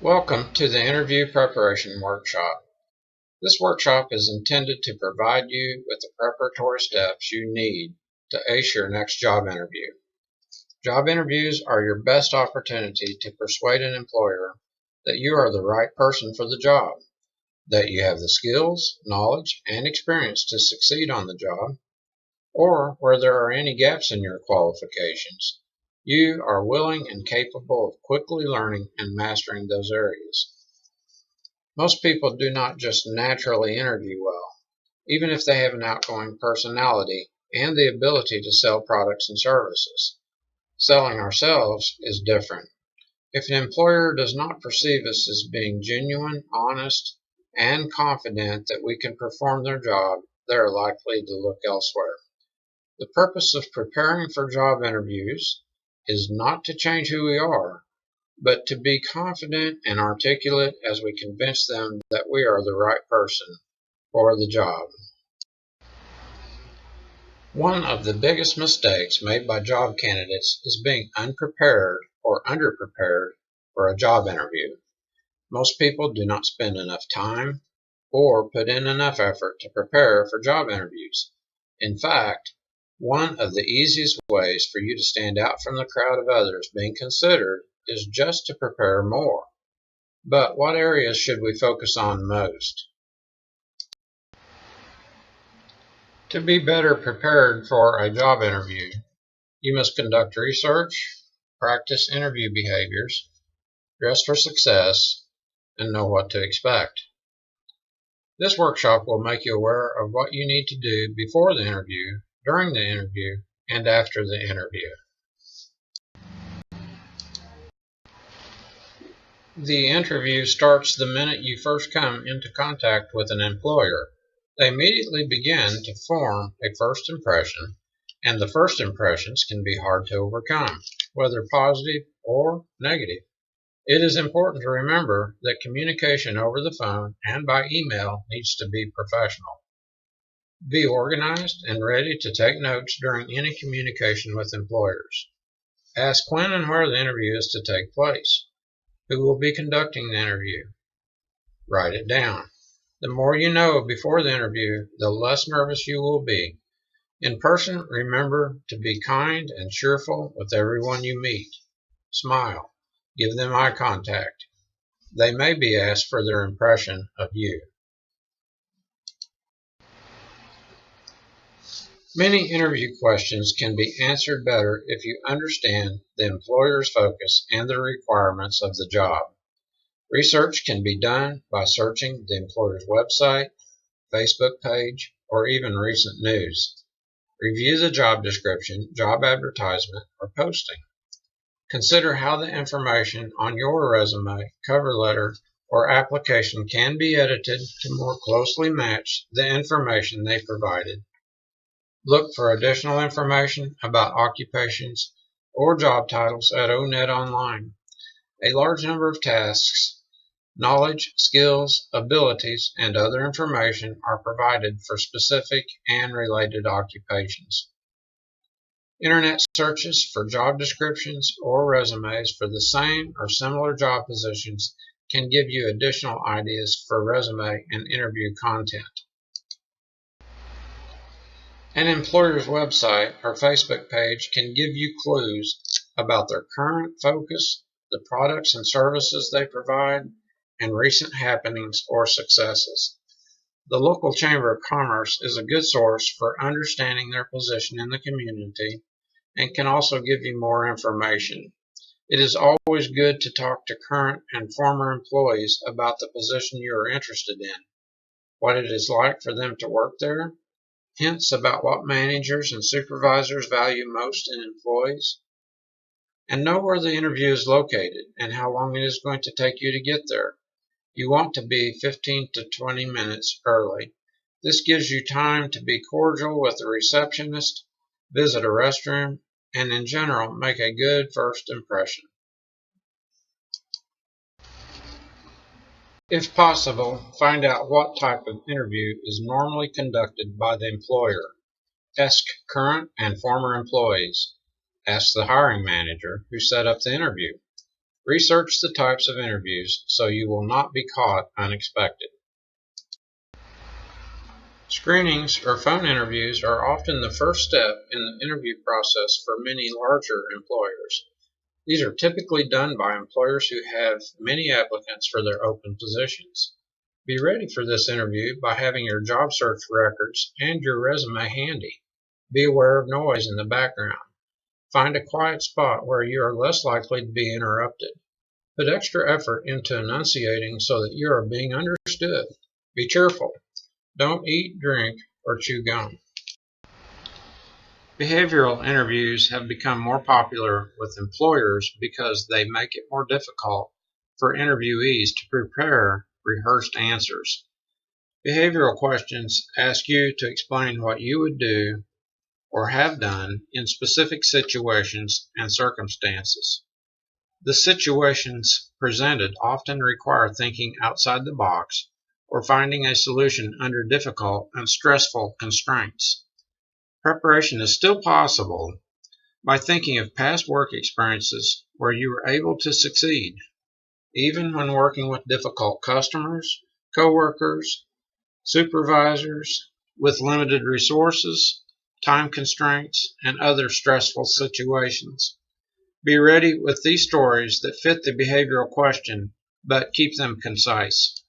Welcome to the Interview Preparation Workshop. This workshop is intended to provide you with the preparatory steps you need to ace your next job interview. Job interviews are your best opportunity to persuade an employer that you are the right person for the job, that you have the skills, knowledge, and experience to succeed on the job, or where there are any gaps in your qualifications, you are willing and capable of quickly learning and mastering those areas. Most people do not just naturally interview well, even if they have an outgoing personality and the ability to sell products and services. Selling ourselves is different. If an employer does not perceive us as being genuine, honest, and confident that we can perform their job, they are likely to look elsewhere. The purpose of preparing for job interviews is not to change who we are, but to be confident and articulate as we convince them that we are the right person for the job. One of the biggest mistakes made by job candidates is being unprepared or underprepared for a job interview. Most people do not spend enough time or put in enough effort to prepare for job interviews. In fact, one of the easiest ways for you to stand out from the crowd of others being considered is just to prepare more. But what areas should we focus on most? To be better prepared for a job interview, you must conduct research, practice interview behaviors, dress for success, and know what to expect. This workshop will make you aware of what you need to do before the interview, during the interview, and after the interview. The interview starts the minute you first come into contact with an employer. They immediately begin to form a first impression, and the first impressions can be hard to overcome, whether positive or negative. It is important to remember that communication over the phone and by email needs to be professional. Be organized and ready to take notes during any communication with employers. Ask when and where the interview is to take place. Who will be conducting the interview? Write it down. The more you know before the interview, the less nervous you will be. In person, remember to be kind and cheerful with everyone you meet. Smile. Give them eye contact. They may be asked for their impression of you. Many interview questions can be answered better if you understand the employer's focus and the requirements of the job. Research can be done by searching the employer's website, Facebook page, or even recent news. Review the job description, job advertisement, or posting. Consider how the information on your resume, cover letter, or application can be edited to more closely match the information they provided. Look for additional information about occupations or job titles at ONET Online. A large number of tasks, knowledge, skills, abilities, and other information are provided for specific and related occupations. Internet searches for job descriptions or resumes for the same or similar job positions can give you additional ideas for resume and interview content. An employer's website or Facebook page can give you clues about their current focus, the products and services they provide, and recent happenings or successes. The local Chamber of Commerce is a good source for understanding their position in the community and can also give you more information. It is always good to talk to current and former employees about the position you are interested in, what it is like for them to work there, hints about what managers and supervisors value most in employees, and know where the interview is located and how long it is going to take you to get there. You want to be 15 to 20 minutes early. This gives you time to be cordial with the receptionist, visit a restroom, and in general make a good first impression. If possible, find out what type of interview is normally conducted by the employer. Ask current and former employees. Ask the hiring manager who set up the interview. Research the types of interviews so you will not be caught unexpected. Screenings or phone interviews are often the first step in the interview process for many larger employers. These are typically done by employers who have many applicants for their open positions. Be ready for this interview by having your job search records and your resume handy. Be aware of noise in the background. Find a quiet spot where you are less likely to be interrupted. Put extra effort into enunciating so that you are being understood. Be cheerful. Don't eat, drink, or chew gum. Behavioral interviews have become more popular with employers because they make it more difficult for interviewees to prepare rehearsed answers. Behavioral questions ask you to explain what you would do or have done in specific situations and circumstances. The situations presented often require thinking outside the box or finding a solution under difficult and stressful constraints. Preparation is still possible by thinking of past work experiences where you were able to succeed, even when working with difficult customers, coworkers, supervisors, with limited resources, time constraints, and other stressful situations. Be ready with these stories that fit the behavioral question, but keep them concise.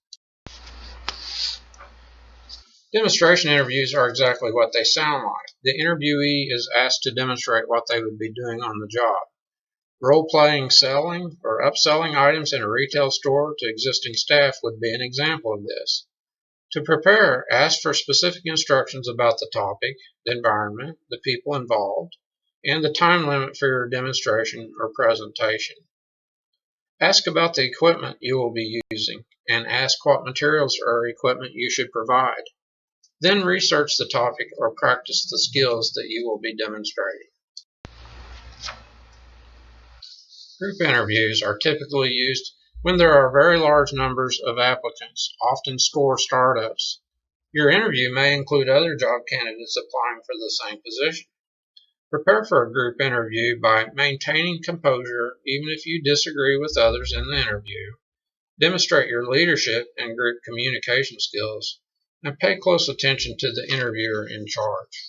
Demonstration interviews are exactly what they sound like. The interviewee is asked to demonstrate what they would be doing on the job. Role-playing selling or upselling items in a retail store to existing staff would be an example of this. To prepare, ask for specific instructions about the topic, the environment, the people involved, and the time limit for your demonstration or presentation. Ask about the equipment you will be using, and ask what materials or equipment you should provide. Then research the topic or practice the skills that you will be demonstrating. Group interviews are typically used when there are very large numbers of applicants, often startups. Your interview may include other job candidates applying for the same position. Prepare for a group interview by maintaining composure even if you disagree with others in the interview. Demonstrate your leadership and group communication skills, and pay close attention to the interviewer in charge.